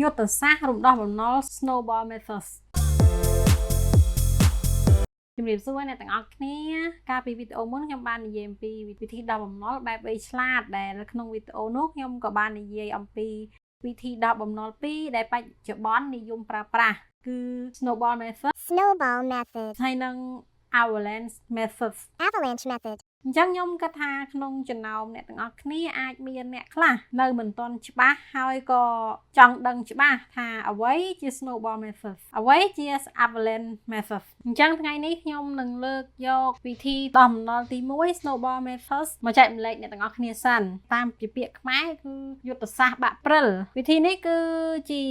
យុទ្ធសាស្ត្ររំដោះបំណុល Snowball Methods ជំរាបសួរអ្នកទាំងអស់គ្នាកាលពីវីដេអូមុនខ្ញុំបាននិយាយអំពីវិធីដោះបំណុលបែប3ឆ្លាតដែលក្នុងវីដេអូនោះខ្ញុំក៏បាននិយាយអំពីវិធីដោះបំណុល2ដែលបច្ចុប្បន្ននិយមប្រើប្រាស់គឺ Snowball Method ហើយនិង Avalanche Method អញ្ចឹងខ្ញុំគិតថាក្នុងចំណោមអ្នកទាំងអស់គ្នាអាចមានអ្នកខ្លះនៅមិនទាន់ច្បាស់ហើយក៏ចង់ដឹងច្បាស់ថាអ្វីជា Snowball Method អ្វីជា Avalanche Method អញ្ចឹងថ្ងៃនេះខ្ញុំនឹងលើកយកវិធីដោះបំណុលទី1 Snowball Method មកចែកម្លែកអ្នកទាំងអស់គ្នាសិនតាមជាពាក្យខ្មែរគឺយុទ្ធសាស្ត្របាក់ព្រិលវិធីនេះគឺជា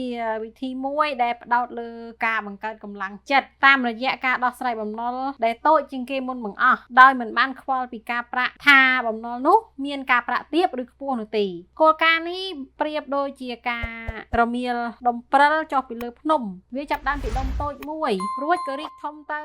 វិធីមួយដែលផ្ដោតលើការបង្កើតកម្លាំងចិត្តតាមរយៈការដោះស្រាយបំណុលដែលតូចជាងគេមុនបង្អស់ដោយមិនបានខ្វល់ពីការប្រាក់ថាបំណុលនោះមានការប្រាក់ទាបឬខ្ពស់នោះទេគោលការណ៍នេះប្រៀបដូចជាការរមៀលដុំព្រិលចុះពីលើភ្នំវាចាប់ដើមពីដុំតូចមួយរួចក៏រីកធំទៅ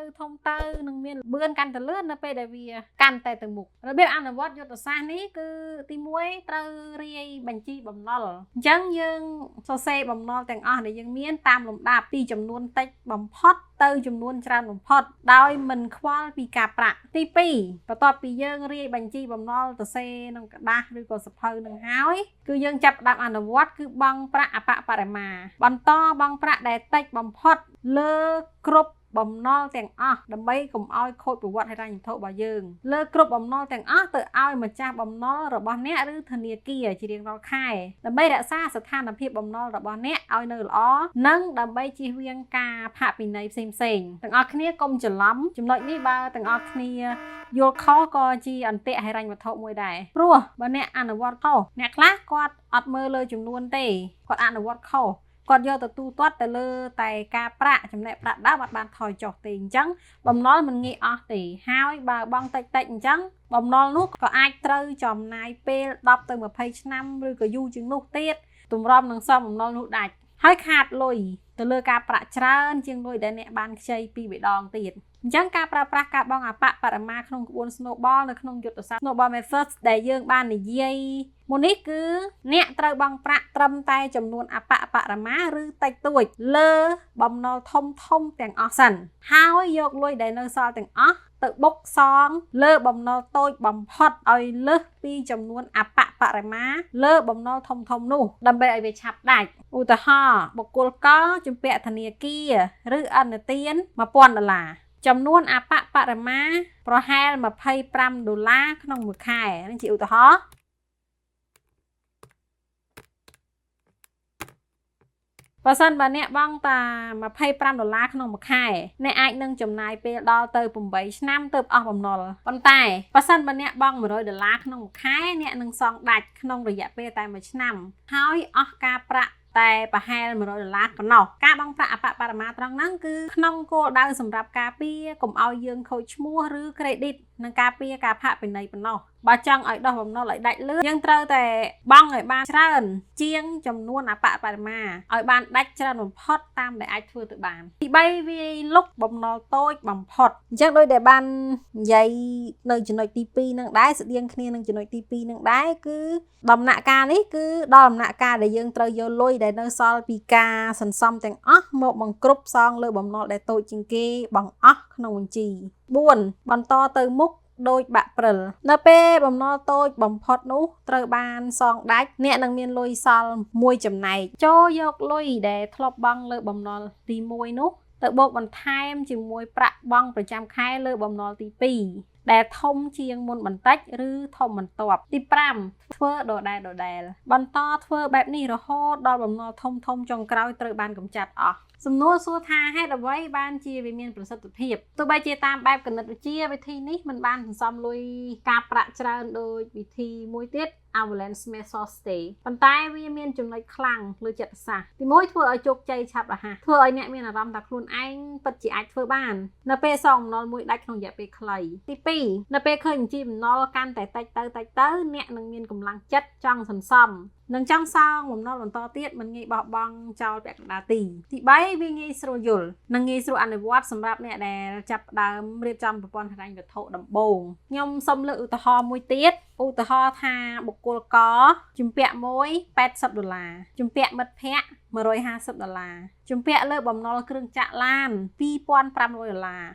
នឹងមានល្បឿនកាន់តែលឿននៅពេលដែលវាកាន់តែទៅមុខរបៀបអនុវត្តយុទ្ធសាស្ត្រនេះគឺទី1ត្រូវរាយបញ្ជីបំណុលអញ្ចឹងយើងសរសេរបំណុលទាំងអស់ដែលយើងមានតាមលំដាប់ពីចំនួនតិចបំផុតទៅចំនួនច្រើនបំផុតដោយមិនខ្វល់ពីការប្រាក់ទី2បន្ទាប់ពីយើងរាយបញ្ជីបំណុលទៅសេក្នុងกระดาษឬក៏សភៅនឹងហើយគឺយើងចាប់ផ្ដើមអនុវត្តគឺបង់ប្រាក់អបបរមាបន្តបង់ប្រាក់ដែលតិចបំផុតលើគ្រប់បំណុលទាំងអស់ដើម្បីកុំឲ្យខូចប្រវត្តិហិរញ្ញវត្ថុរបស់យើងលើគ្រប់បំណុលទាំងអស់ទៅឲ្យម្ចាស់បំណុលរបស់អ្នកឬធនាគារជារៀងរាល់ខែដើម្បីរក្សាស្ថានភាពបំណុលរបស់អ្នកឲ្យនៅល្អនិងដើម្បីជៀសវាងការផាកពិន័យផ្សេងទាំងអស់គ្នាកុំច្រឡំចំណុចនេះបើទាំងអស់គ្នាយល់ខុសក៏ជាអន្ទាក់ហិរញ្ញវត្ថុមួយដែរព្រោះបើអ្នកអនុវត្តខុសអ្នកខ្លះគាត់អត់មើលលើចំនួនទេគាត់អនុវត្តខុសគាត់យកទៅទូទាត់ទៅលើតែការប្រាក់ចំណែកប្រាក់ដើមអត់បានថយចុះទេអញ្ចឹងបំណុលមិនងាយអស់ទេហើយបើបង់តិចអញ្ចឹងបំណុលនោះក៏អាចត្រូវចំណាយពេល10ទៅ20ឆ្នាំឬក៏យូរជាងនោះទៀតទម្រាំនឹងសងបំណុលនោះដាច់ហើយខាតលុយទៅលើការប្រាក់ច្រើនជាងលុយដែលអ្នកបានខ្ចីពីម្ដងទៀតអញ្ចឹងការប្រើប្រាស់ការបង់អបបរមាក្នុងក្បួន Snowball នៅក្នុងយុទ្ធសាស្ត្រ Snowball Methods ដែលយើងបាននិយាយមុននេះគឺអ្នកត្រូវបង់ប្រាក់ត្រឹមតែចំនួនអបបរមាឬតិចតួចលើបំណុលធំទាំងអស់សិនហើយយកលុយដែលនៅសល់ទាំងអស់ទៅបុកសងលើបំណុលតូចបំផុតឲ្យលើសពីចំនួនអបបរមាលើបំណុលធំនោះដើម្បីឲ្យវាឆាប់ដាច់ឧទាហរណ៍បុគ្គលកជំពាក់ធនាគារឬអន្តទាន$1000ចំនួនអបបរមាប្រហែល$25ក្នុងមួយខែនេះជាឧទាហរណ៍បើសិនបើអ្នកបង់តា$25ក្នុងមួយខែអ្នកអាចនឹងចំណាយពេលដល់ទៅ8ឆ្នាំទើបអស់បំណុលប៉ុន្តែបើសិនបើអ្នកបង់$100ក្នុងមួយខែអ្នកនឹងសងដាច់ក្នុងរយៈពេលតែ1ឆ្នាំហើយអស់ការប្រាក់តែប្រហែល$100ប៉ុណ្ណោះការបង់ប្រាក់អបបរមាត្រង់ហ្នឹងគឺក្នុងគោលដៅសម្រាប់ការពារកុំឲ្យយើងខូចឈ្មោះឬ credit និងការពារការផាកពិន័យប៉ុណ្ណោះបើចង់ឲ្យដោះបំណុលឲ្យដាច់លឿនយើងត្រូវតែបង់ឲ្យបានច្រើនជាងចំនួនអបបរមាឲ្យបានដាច់ច្រើនបំផុតតាមដែលអាចធ្វើទៅបានទី3វាយលុកបំណុលតូចបំផុតអញ្ចឹងដូចដែលបាននិយាយនៅចំណុចទី2នឹងដែរស្តៀងគ្នានឹងចំណុចទី2នឹងដែរគឺដំណាក់កាលនេះគឺដល់ដំណាក់កាលដែលយើងត្រូវយកលុយដែលនៅសល់ពីការសន្សំទាំងអស់មកបង្គ្រប់សងលើបំណុលដែលតូចជាងគេបង្អស់ក្នុងបញ្ជី4បន្តទៅមុខដូចបាក់ព្រិលនៅពេលបំណុលតូចបំផុតនោះត្រូវបានសងដាច់អ្នកនឹងមានលុយសល់មួយចំណែកចូលយកលុយដែលធ្លាប់បង់លើបំណុលទី1នោះទៅបូកបន្ថែមជាមួយប្រាក់បង់ប្រចាំខែលើបំណុលទី2ដែលធំជាងមុនបន្តិចឬធំបន្ទាប់ទី5ធ្វើដដែលបន្តធ្វើបែបនេះរហូតដល់បំណុលធំចុងក្រោយត្រូវបានកម្ចាត់អស់សំណួរសួរថាហេតុអ្វីបានជាវាមានប្រសិទ្ធភាពទោះបីជាតាមបែបគណិតវិទ្យាវិធីនេះមិនបានសន្សំលុយការប្រាក់ច្រើនដោយវិធីមួយទៀត Avalanche Method ទេប៉ុន្តែវាមានចំណុចខ្លាំងលើចិត្តសាស្ត្រទី1ធ្វើឲ្យជោគជ័យឆាប់រហ័សធ្វើឲ្យអ្នកមានអារម្មណ៍ថាខ្លួនឯងពិតជាអាចធ្វើបាននៅពេលសងបំណុលមួយដាច់ក្នុងរយៈពេលខ្លីទី2នៅពេលឃើញបញ្ជីបំណុលកាន់តែតិចទៅអ្នកនឹងមានកម្លាំងចិត្តចង់សន្សំ នឹងចង់សងបំណុលបន្តទៀតមិនងាយបោះបង់ចោលពាក់កណ្ដាលទី3វាងាយស្រួលយល់និងងាយស្រួលអនុវត្តសម្រាប់អ្នកដែលចាប់ផ្ដើមរៀបចំប្រព័ន្ធហិរញ្ញវត្ថុដំបូងខ្ញុំសូមលើកឧទាហរណ៍មួយទៀតឧទាហរណ៍ថាបុគ្គលកជំពាក់មួយ$80ជំពាក់មិត្តភ័ក្តិ$150ជំពាក់លើបំណុលគ្រឿងចក្រឡាន$2500